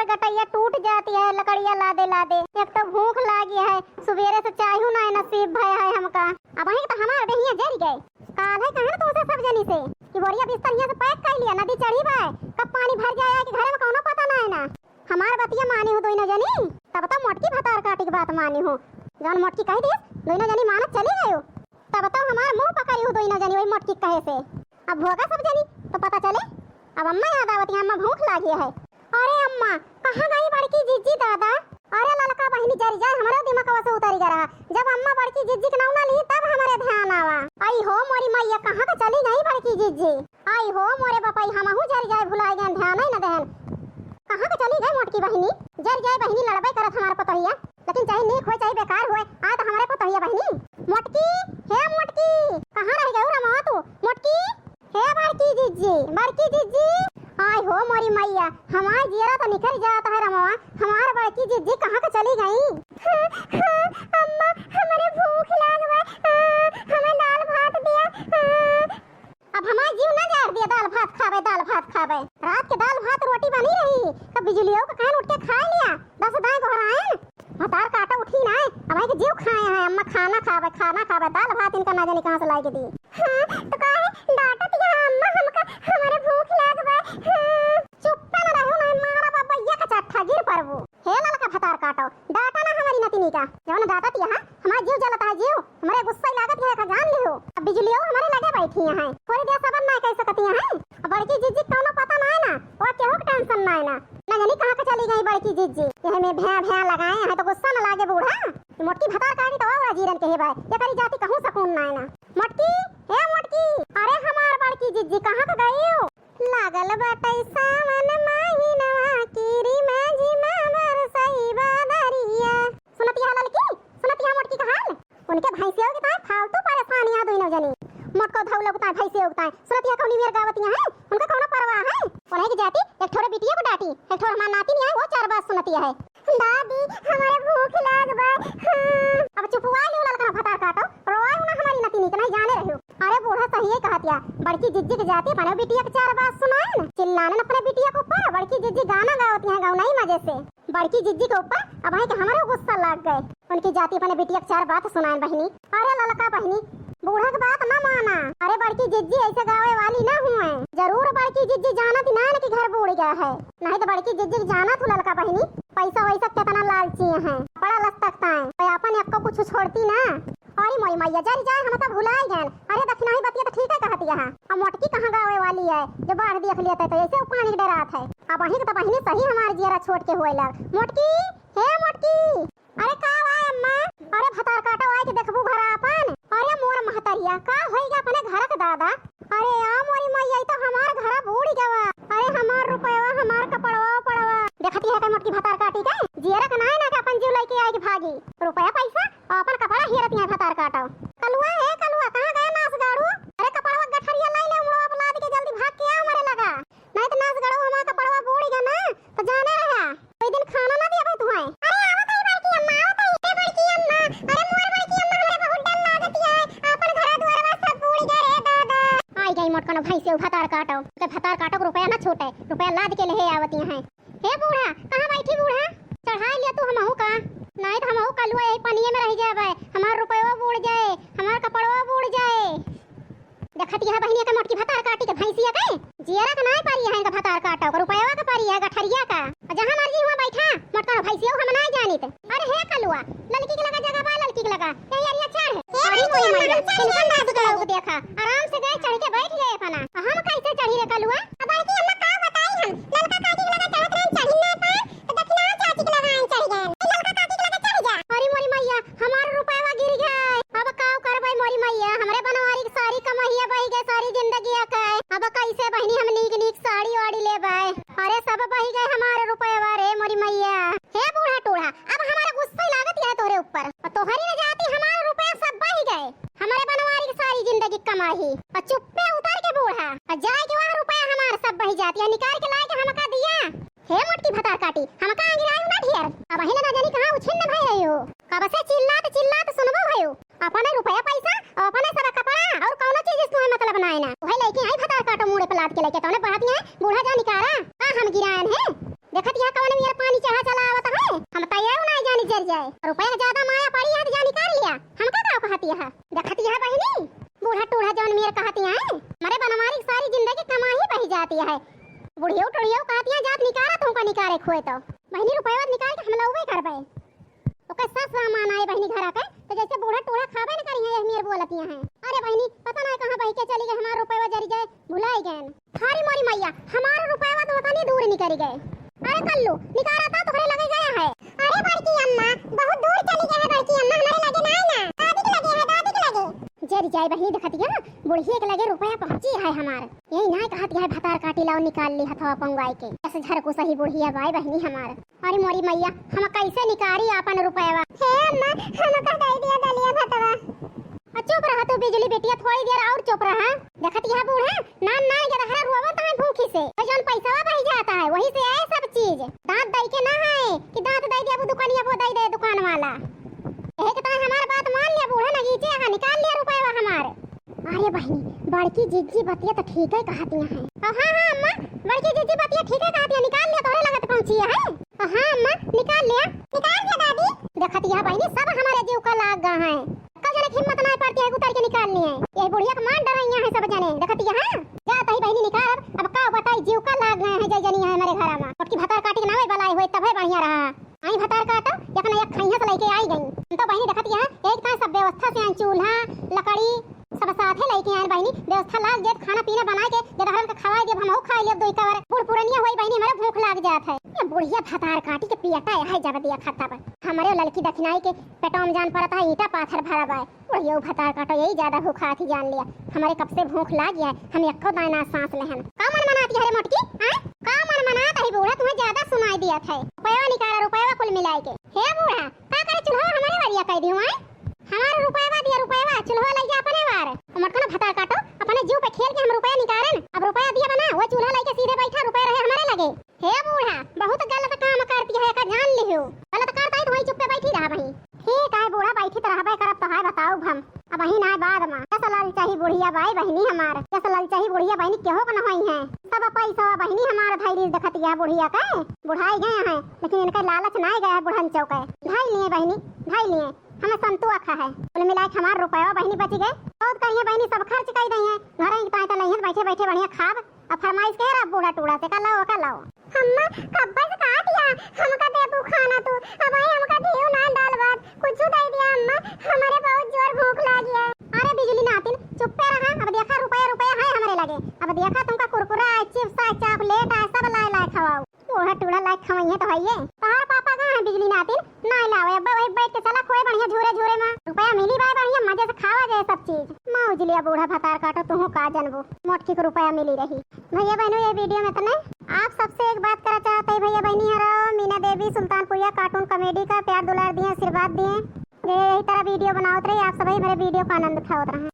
गटैया टूट जाती है लकड़िया लादे लादे। एक तो भूख लागी है, सुबेरे से चाहू ना नसीब भय है हमका। अब वहीं तो हमारे देहिया जर गए। काल है कहां तुमसे सब जनी से कि बोरिया बिस्तर यहां से पैक कर लिया, नदी चढ़ी बा, कब पानी भर जाए कि घर में कोनो पता ना है ना। हमार बतिया मानी हो दोनों जनी, तब तो मोटकी भतार काटी की बात मानी हो। जौन मोटकी कह दी दोनों जनी मानत चली गयो, तब तो हमार मुंह पकड़ी हो दोनों जनी वही मोटकी कहे से। अब भोगा सब जनी तो पता चले। अब अम्मा याद आवती, अम्मा भूख लागी है। अरे अम्मा कहां गई बड़की जीजी दादा? अरे ललका बहिनी जरी जाए हमारे दिमाग से उतारी जा रहा। जब अम्मा बड़की जीजी के नाम ना ली तब हमारे ध्यान आवा। आई हो मोरी मैया कहां तो चली गई बड़की जीजी। आई हो मोरे बापाई हमहू जरी जाए भुलाए गए, ध्यान ही न देहन। कहां तो चली गई मोटकी बहिनी? जरी जाए बहिनी लड़बई करत हमार पतोहिया, लेकिन चाहे नेक होए चाहे बेकार होए आ तो हमारे पतोहिया बहिनी। मोटकी हे मोटकी कहां रह गई रमा तू? मोटकी हे बड़की जीजी। आई हो मोरी मैया हमार जियरा तो निकल जाता है रमवा। हमार बड़की जीजी कहां का चली गई? अम्मा हमारे भूख लागवा, हमें दाल भात दिया। अब हमार जीव ना जाड़ दिया दाल भात खावे। रात के दाल भात रोटी बनी रही, तब बिजलियों का कान उठ के खा लिया। 10 दाएं घोराए भतार काटा उठी ना, अब आई के जीव खाए हैं। अम्मा खाना खावे दाल भात इनका ना जाने कहां से लाई के दी। तो काहे डांटत या अम्मा हमका, हमारे भूख लागवा। चुप ना रहो ना मारा बाबा या का चट्ठा गिर परबो। हे ललका भतार काटो डाटा ना हमारी नतिनी का, जौन डाटत यहां हमारा जीव जलता है। जीव हमारे गुस्सा लागत है का जान लियो। अब बिजलियों हमारे लगे बैठी हैं, थोड़ी देर सबर ना कह सकती हैं। अब बड़की जीजी कोनो पता ना है ना, और केहू के टेंशन ना है ना जानी कहां के चली गई बड़की जीजी। यह में भैया लगाए हैं तो गुस्सा ना लागे बूढ़ा। मोटकी भतार काटी तो और जीरन के हे भाई ये करी जाती कहूं सकून ना है ना। मोटकी हे मोटकी, अरे हमार बड़की जीजी कहां के गई हो? लागल बाटै सावन महिनवा कीरी माझी मामर सही बादरिया। सुनतिया ललकी, सुनतिया मोटकी का हाल? उनके भैंसियों के ताए फालतू परेशानियां दोनों जनी। मोटको धौलो के ताए भैंसियों के ताए सुनतिया कौनी मेर गावतियां हैं, उनका कोनो परवाह है? उन्हें की जाती एक थोड़े बिटिया को डांटी, एक थोड़ा हमार नाती नहीं है वो 4 बात सुनतिया है। दादी हमारे भूख लागबा। अब चुपवा लो ललका भतार काटो, रोए ना हमारी नतीनी के नहीं जाने रहो। अरे बूढ़ा सही है कहतिया, बड़की जिज्जी के जाती बने बिटिया के 4 बात सुनाए न, चिल्लाने अपने बिटिया के ऊपर। बड़की जिज्जी गाना गावती हैं गाउनाई मजे से। बड़की जिज्जी के ऊपर अब है कि हमारे गुस्सा लग गए। उनकी जाती अपने बिटिया के 4 बात सुनाए बहिनी। अरे ललका बहिनी बूढ़ा की बात ना माना। अरे बड़की जिज्जी ऐसे गावे वाली ना हुए। जरूर बड़की जिज्जी जानत ना कि घर बूढ़ गया है, नहीं तो बड़की जिज्जी जानत हो ललका बहिनी पैसा वैसा कितना लालची हैं, बड़ा लस्तकता है तो अपन आपको कुछ छोड़ती ना। अरे मोरी मैया जरी जाए हम तो भुलाए गए। अरे दक्षिणाई बतिया तो ठीक है कहती है। अब मोटकी कहां गावे वाली है जो बाढ़ देख लिया तो ऐसे पानी के डरात है। अब वही तो बहिनी सही हमारे जियरा छोड़ के हुए लग। मोटकी हे मोटकी, अरे का आए अम्मा? अरे भतार काटो आए के देखबू घर अपन। अरे मोर महतरिया का होइगा अपने घर के दादा? अरे आ मोरी मैया तो हमार घर बूढ़ गवा। अरे हमार रुपया हमार कपड़वा पड़वा देखती है का मोटकी भतार काटी के जियरा का ना के अपन जीव लेके आए के भागी। रुपया पैसा अपन कपड़ा हेरती है भतार काटो। कलुआ है कलुआ कहां गए नास गाड़ू? अरे कपड़वा गठरिया लाई ले उड़वा अपना के जल्दी भाग के आ हमारे लगा, नहीं तो नास गाड़ू हमार कपड़वा बूढ़ गया ना तो जाने रहा कोई दिन खाना ना दिया भाई तुम्हें। अरे आवत है बड़की अम्मा, आवत है बड़की अम्मा। अरे मोर बड़की अम्मा हमरे बहुत डर लागत है, अपन घर द्वारवा सब बूढ़ गए रे दादा। आई गई मोटकनो भैंसे भतार काटो के भतार काटो के रुपया ना छूटे, रुपया लाद के ले आवती हैं। हे बूढ़ा कहां बैठी बूढ़ा? चढ़ा लिया तू हमहू का, नहीं तो हमहू कलुआ यही पनिये में रह जाए, हमार रुपया बूढ़ जाए, हमार कपड़वा बूढ़ जाए। देखती है बहिनी के मोटकी भतार काटी के भैंसिया के जियरा का नहीं पारी है इनका भतार काटो के रुपया का पारी है गठरिया का। जहां मर्जी हुआ बैठा मोटका भैंसिया हम ना जानित। अरे हे कलुआ लड़की के लगा जगह बा, लड़की के लगा ये यारिया चढ़। अरे कोई मैया इनका नाच गाओ देखा आराम से गए चढ़ के बैठ गए अपना। हम कैसे चढ़ी रे कलुआ? अब बड़की अम्मा का बताई हम लड़का काटी के लगा चढ़त रहे चढ़ी ना पाए तो दक्षिणा चाची के लगा चढ़ गए। लड़का काटी के लगा चढ़ जा। अरे मोरी मैया हमार रुपया गिर गए, अब का करबै मोरी मैया? हमरे बनवारी की सारी कमाइया बही गए सारी जिंदगी का। अब कैसे बहिनी हम नीक नीक साड़ी वाड़ी लेबै? अरे सब बही गए हमारे रुपया रे मोरी मैया। हे बूढ़ा टूढ़ा अब हमारा गुस्सा लागत है तोरे ऊपर, तोहरी न जाती हमारा रुपया सब बही गए हमारे बनवारी की सारी जिंदगी कमाई। और चुप्पे उतर के बूढ़ा और जाए के वहां रुपया हमारा सब बही जाती है, निकाल के लाए के हमका दिया। हे मोटकी भतार काटी हमका गिरायू ना ढेर, अब हिना ना जानी कहां उछिन्न भई रही हो। कब से चिल्लात सुनबो भयो अपने रुपया पैसा और अपने सब कपड़ा और कौनो चीज तुम्हें मतलब ना है ना। वही लेके आई भतार काटो मुड़े पे लाद के लेके तोने बात है बूढ़ा जा निकारा का हम गिरायन है। देखत यहां कौन मेरा जाए। रुपया ज्यादा माया पड़ी है तो जा निकाल लिया, हमका का कहती है देखती है बहनी। बूढ़ा टूढ़ा जौन मेरे कहती है मरे बनमारी सारी जिंदगी कमाई बही जाती है। बुढ़ियो टुड़ियो कहती है जात निकारा तुमका निकारे खोए तो बहनी रुपया निकाल के हम लौवे करबे। ओके सब सामान आए बहनी घर आके तो जैसे बूढ़ा टूढ़ा खाबे न करी है मेरे बोलती हैं। अरे बहनी पता ना कहां बह के चली गई, हमारा रुपया जरी जाए भुलाई गए। थारी मोरी मैया हमारा रुपया तो पता नहीं दूर निकल गए। अरे कल्लू निकारा था तो लगे गया है। अरे बड़की अम्मा बहुत दूर चली गई है, बड़की अम्मा हमारे लगे ना है ना, दादी के लगे है, दादी के लगे जरी जाए बहनी देखती है बुढ़िए के लगे रुपया पहुंची है हमार। यही ना कहती है भतार काटी लाओ निकाल ली हथवा पंगवाई के ऐसे झर को सही बुढ़िया भाई बहनी हमार। अरे मोरी मैया हम कैसे निकारी अपन रुपया। हे अम्मा हम का दे दिया दलिया भतवा। चुप रहा तू बिजली बेटिया थोड़ी देर और चुप रहा। देखती है बूढ़ा ना ना ये हरा रोवत है भूखी से जौन पैसा बह जाता है वही से आए सब चीज। दांत दई के ना है कि दांत दई दे दुकानिया वो दई दे दुकान वाला। एक तो हमार बात मान लिया बूढ़ा ना गीचे हां निकाल लिया रुपया हमार। अरे बहनी बड़की जीजी बतिया तो ठीक है कहती है। हां हां अम्मा बड़की जीजी बतिया ठीक है कहती है, निकाल लिया तोरे लगत पहुंची है। हां अम्मा निकाल लिया दादी। देखती है बहनी सब हमारे जीव का लाग गए हैं, कल जने हिम्मत ना पड़ती है उतार के निकालनी है। ये बुढ़िया का मान डराइया है सब जने देखती है। जात ही बहनी निकाल अब का बताई जीव का लाग गए हैं जय जनी है हमारे घर में। पटकी भतार काटी के नावे बलाई होई तब है बढ़िया रहा। आई भतार काटो एक ना एक खैया से लेके आई गई तो बहनी देखती है एक ता सब व्यवस्था से चूल्हा लकड़ी सब साथे लेके आए बहनी व्यवस्था लाग जे खाना पीना बना के जब हम का खवाए जब हमहु खाई लेब दो कवर बूढ़ पुरनिया होई बहनी हमारे भूख लाग जात है। ये बुढ़िया भतार काटी के पियटा है जब दिया खाता पर हमारे लड़की दखनाई के पेटों में जान पड़ता है ईटा पाथर भरा बा। बुढ़िया भतार काटो यही ज्यादा भूखा थी जान लिया हमारे कब से भूख लाग गया हम एको दाना सांस लेहन। का मन मनाती है रे मोटकी हां का मन मनाता है बूढ़ा तुम्हें ज्यादा सुनाई दिया था। रुपया निकाला रुपया कुल मिलाई के। हे बूढ़ा का करे चूल्हा हमारे वारिया कह दियो है हमारा रुपया दिया रुपया चूल्हा ले जा अपने वार मटकन भतार काटो अपने जीव पे खेल के हम रुपया निकालन। अब रुपया दिया बना वो चूल्हा लेके सीधे बैठा रुपया रहे हमारे लगे। हे बूढ़ा बहुत गलत काम करती है का जान लियो गलत करता है तो वहीं चुप पे बैठी रहा बही। ठीक है बूढ़ा बैठी तो रहबे करब तो है बताओ हम अब वही ना बाद में कैसा लाल चाहिए बुढ़िया भाई बहनी हमार कैसा लाल चाहिए बुढ़िया बहनी केहो का न होई है सब पैसा बहनी हमार धैर्य देखती है बुढ़िया का बुढ़ाई गए हैं लेकिन इनका लालच ना गया है बुढ़न चौके ढाई लिए बहनी ढाई लिए हमें संतु अखा है कुल मिला के हमार रुपया बहनी बच गए बहुत कहिए बहनी सब खर्च कर दी है घर ही ताई नहीं बैठे बैठे बढ़िया खाब अब फरमाइश कह रहा बूढ़ा टूड़ा से का लाओ अम्मा कब्बा से कहा दिया हमका देबू खाना तू अब आई हमका दियो ना दाल भात कुछ दे दिया अम्मा हमारे बहुत जोर भूख लगी है। अरे बिजली नातिन चुप पे रहा अब देखा रुपया है हमारे लगे अब देखा तुमका कुरकुरा चिप्स चॉकलेट सब लाए खवाओ बूढ़ा टूड़ा लाए खवाइए तो है तार पापा कहां है बिजली नातिन ना लावे अब वही बैठ के चला खोए बढ़िया झूरे में रुपया मिली बाय बढ़िया मजे से खावा जाए सब चीज मौज लिया बूढ़ा भतार काटो तू का जनबो मोटकी को रुपया मिली रही। भैया बहनों ये वीडियो में तो नहीं आप सबसे एक बात करना चाहते हैं भैया बहनी हरो मीना देवी सुल्तानपुरिया कार्टून कॉमेडी का प्यार दुलार दिए आशीर्वाद दिए यही तरह वीडियो बनाते रहिए आप सभी मेरे वीडियो का आनंद उठाते रहें।